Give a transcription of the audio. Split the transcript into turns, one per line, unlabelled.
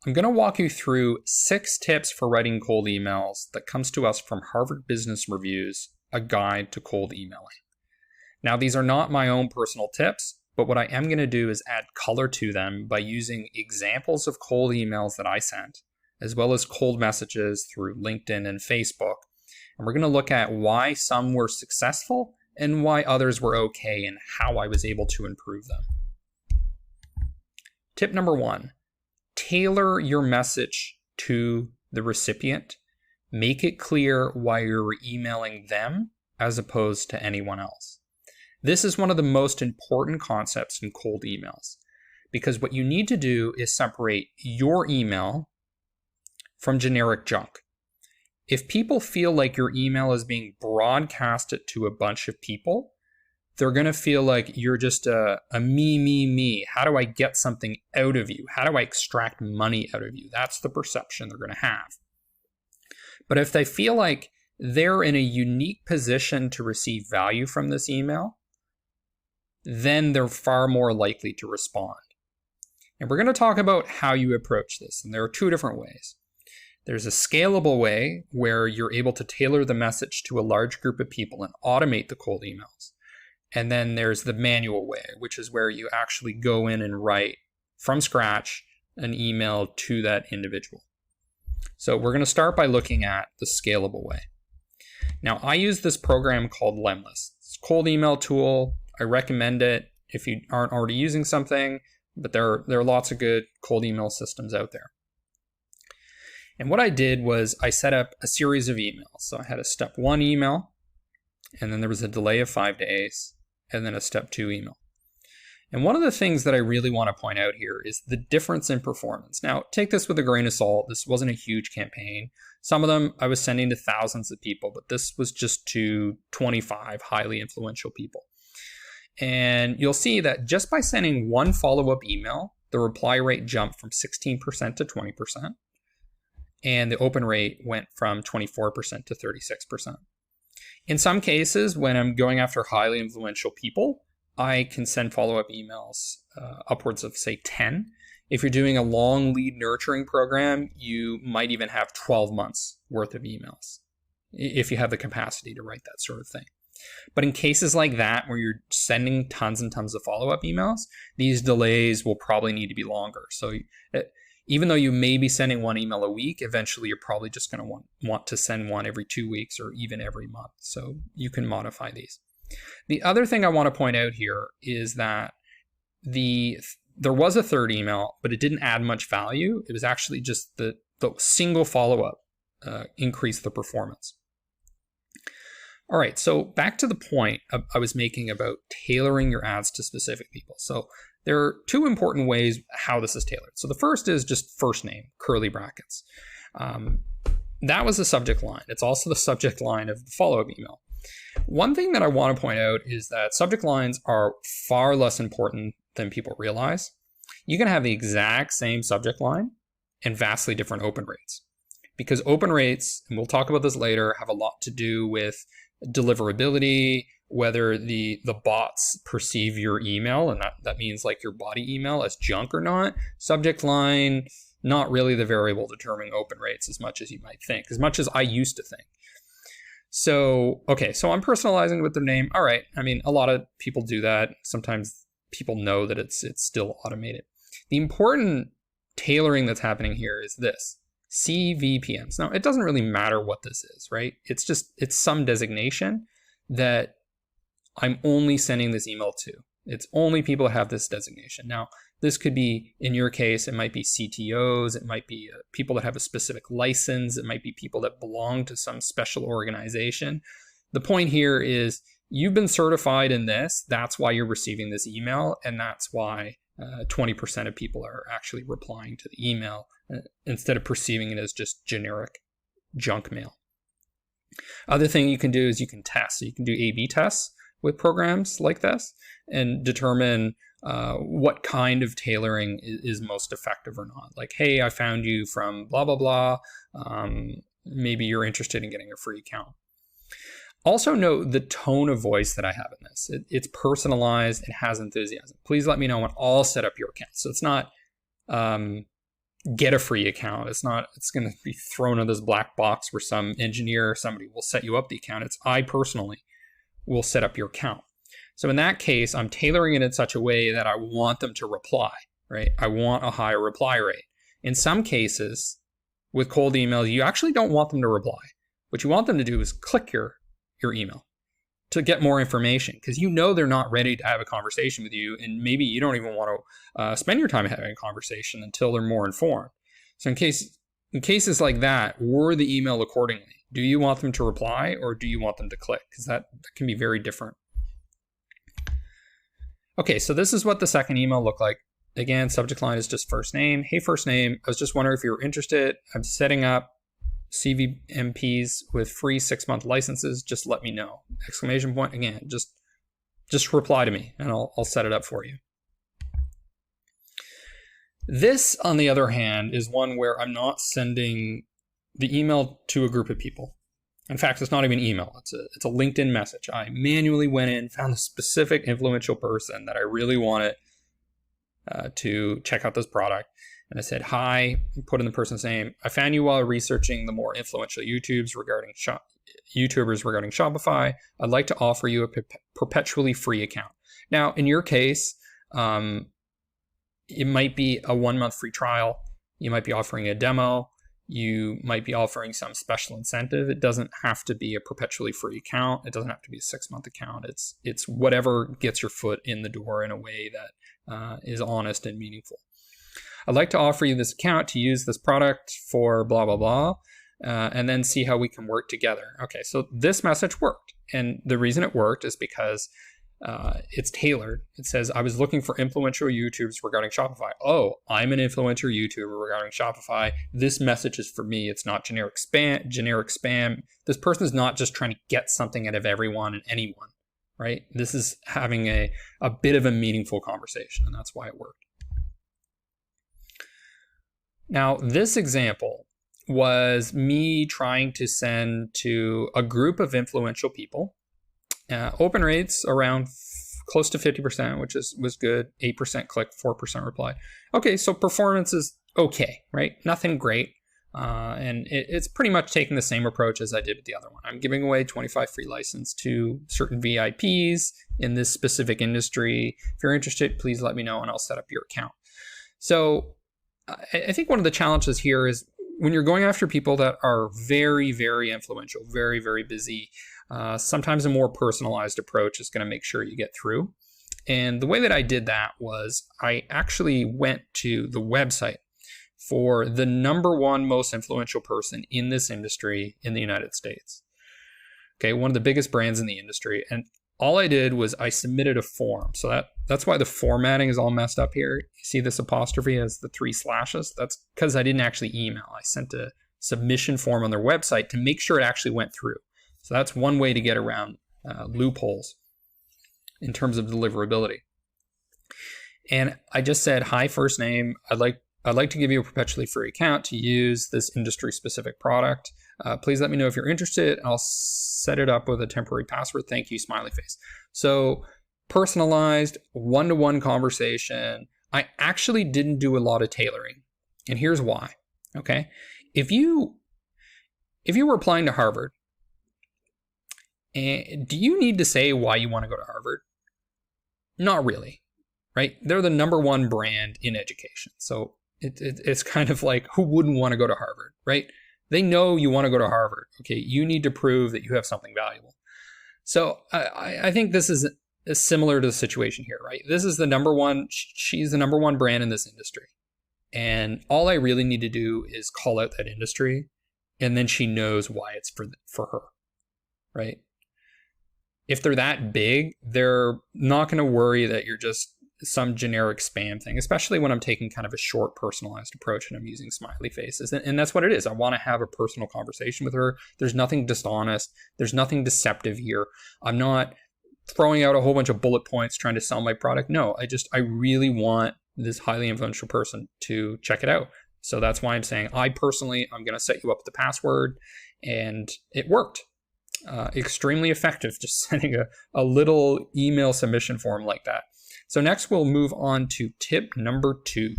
I'm going to walk you through 6 tips for writing cold emails that comes to us from Harvard Business Review's A Guide to Cold Emailing. Now, these are not my own personal tips, but what I am going to do is add color to them by using examples of cold emails that I sent, as well as cold messages through LinkedIn and Facebook. And we're going to look at why some were successful and why others were okay and how I was able to improve them. Tip number 1, tailor your message to the recipient. Make it clear why you're emailing them as opposed to anyone else. This is one of the most important concepts in cold emails, because what you need to do is separate your email from generic junk. If people feel like your email is being broadcasted to a bunch of people, they're going to feel like you're just a me. How do I get something out of you? How do I extract money out of you? That's the perception they're going to have. But if they feel like they're in a unique position to receive value from this email, then they're far more likely to respond. And we're going to talk about how you approach this. And there are 2 different ways. There's a scalable way where you're able to tailor the message to a large group of people and automate the cold emails. And then there's the manual way, which is where you actually go in and write from scratch an email to that individual. So we're going to start by looking at the scalable way. Now, I use this program called Lemlist. It's a cold email tool. I recommend it if you aren't already using something, but there are lots of good cold email systems out there. And what I did was I set up a series of emails. So I had a step 1 email, and then there was a delay of 5 days, and then a step 2 email. And one of the things that I really want to point out here is the difference in performance. Now, take this with a grain of salt. This wasn't a huge campaign. Some of them I was sending to thousands of people, but this was just to 25 highly influential people. And you'll see that just by sending 1 follow-up email, the reply rate jumped from 16% to 20%. And the open rate went from 24% to 36%. In some cases, when I'm going after highly influential people, I can send follow-up emails upwards of, say, 10. If you're doing a long lead nurturing program, you might even have 12 months worth of emails if you have the capacity to write that sort of thing. But in cases like that, where you're sending tons and tons of follow-up emails, these delays will probably need to be longer. So even though you may be sending 1 email a week, eventually you're probably just going to want to send 1 every 2 weeks or even every month. So you can modify these. The other thing I want to point out here is that there was a 3rd email, but it didn't add much value. It was actually just the single follow-up increased the performance. All right, so back to the point I was making about tailoring your ads to specific people. So there are 2 important ways how this is tailored. So the first is just first name, curly brackets. That was the subject line. It's also the subject line of the follow-up email. One thing that I want to point out is that subject lines are far less important than people realize. You can have the exact same subject line and vastly different open rates. Because open rates, and we'll talk about this later, have a lot to do with deliverability, whether the bots perceive your email, and that means like your body email, as junk or not. Subject line, not really the variable determining open rates as much as you might think, as much as I used to think. So, okay, so I'm personalizing with the name. All right, I mean, a lot of people do that. Sometimes people know that it's still automated. The important tailoring that's happening here is this. CVPNs. Now, it doesn't really matter what this is, right? It's some designation that I'm only sending this email to. It's only people that have this designation. Now, this could be, in your case, it might be CTOs, it might be people that have a specific license, it might be people that belong to some special organization. The point here is you've been certified in this, that's why you're receiving this email, and that's why 20% of people are actually replying to the email instead of perceiving it as just generic junk mail. Other thing you can do is you can test. So you can do A/B tests with programs like this and determine what kind of tailoring is most effective or not. Like, hey, I found you from blah, blah, blah. Maybe you're interested in getting a free account. Also note the tone of voice that I have in this. It's personalized, it has enthusiasm. Please let me know when I'll set up your account. So it's not, get a free account. It's going to be thrown in this black box where some engineer or somebody will set you up the account. It's I personally will set up your account. So in that case, I'm tailoring it in such a way that I want them to reply, right? I want a higher reply rate. In some cases, with cold emails, you actually don't want them to reply. What you want them to do is click your email to get more information, because you know they're not ready to have a conversation with you, and maybe you don't even want to spend your time having a conversation until they're more informed. So in cases like that, word the email accordingly. Do you want them to reply or do you want them to click? Because that can be very different. Okay, so this is what the second email looked like. Again, subject line is just first name. Hey, first name, I was just wondering if you were interested. I'm setting up CVMPs with free 6-month licenses. Just let me know. Exclamation point. Again, just reply to me and I'll set it up for you. This, on the other hand, is one where I'm not sending the email to a group of people. In fact, it's not even email. It's a LinkedIn message. I manually went in, found a specific influential person that I really wanted to check out this product. And I said, hi, put in the person's name. I found you while researching the more influential YouTubers regarding Shopify. I'd like to offer you a perpetually free account. Now, in your case, it might be a 1-month free trial. You might be offering a demo. You might be offering some special incentive. It doesn't have to be a perpetually free account. It doesn't have to be a 6-month account. It's whatever gets your foot in the door in a way that is honest and meaningful. I'd like to offer you this account to use this product for blah, blah, blah, and then see how we can work together. Okay, so this message worked. And the reason it worked is because it's tailored. It says, I was looking for influential YouTubers regarding Shopify. Oh, I'm an influential YouTuber regarding Shopify. This message is for me. It's not generic spam. This person is not just trying to get something out of everyone and anyone, right? This is having a bit of a meaningful conversation, and that's why it worked. Now, this example was me trying to send to a group of influential people. Open rates around close to 50%, which was good. 8% click, 4% reply. Okay, so performance is okay, right? Nothing great. And it's pretty much taking the same approach as I did with the other one. I'm giving away 25 free license to certain VIPs in this specific industry. If you're interested, please let me know and I'll set up your account. So I think one of the challenges here is when you're going after people that are very, very influential, very, very busy, sometimes a more personalized approach is going to make sure you get through. And the way that I did that was I actually went to the website for the #1 most influential person in this industry in the United States. Okay, one of the biggest brands in the industry. And all I did was I submitted a form. So that's why the formatting is all messed up here. You see this apostrophe as the 3 slashes? That's because I didn't actually email. I sent a submission form on their website to make sure it actually went through. So that's one way to get around loopholes in terms of deliverability. And I just said, hi, first name. I'd like to give you a perpetually free account to use this industry-specific product. Please let me know if you're interested. I'll set it up with a temporary password. Thank you, smiley face. So personalized, one-to-one conversation. I actually didn't do a lot of tailoring. And here's why, okay? If you were applying to Harvard, do you need to say why you want to go to Harvard? Not really, right? They're the #1 brand in education. So it's kind of like, who wouldn't want to go to Harvard, right? They know you want to go to Harvard. Okay, you need to prove that you have something valuable. So I think this is similar to the situation here, right? This is the #1. She's the #1 brand in this industry. And all I really need to do is call out that industry, and then she knows why it's for her, right? If they're that big, they're not going to worry that you're just some generic spam thing, especially when I'm taking kind of a short personalized approach and I'm using smiley faces. And that's what it is. I want to have a personal conversation with her. There's nothing dishonest. There's nothing deceptive here. I'm not throwing out a whole bunch of bullet points trying to sell my product. No, I really want this highly influential person to check it out. So that's why I'm saying I'm going to set you up with the password, and it worked. Extremely effective, just sending a little email submission form like that. So next we'll move on to tip number 2.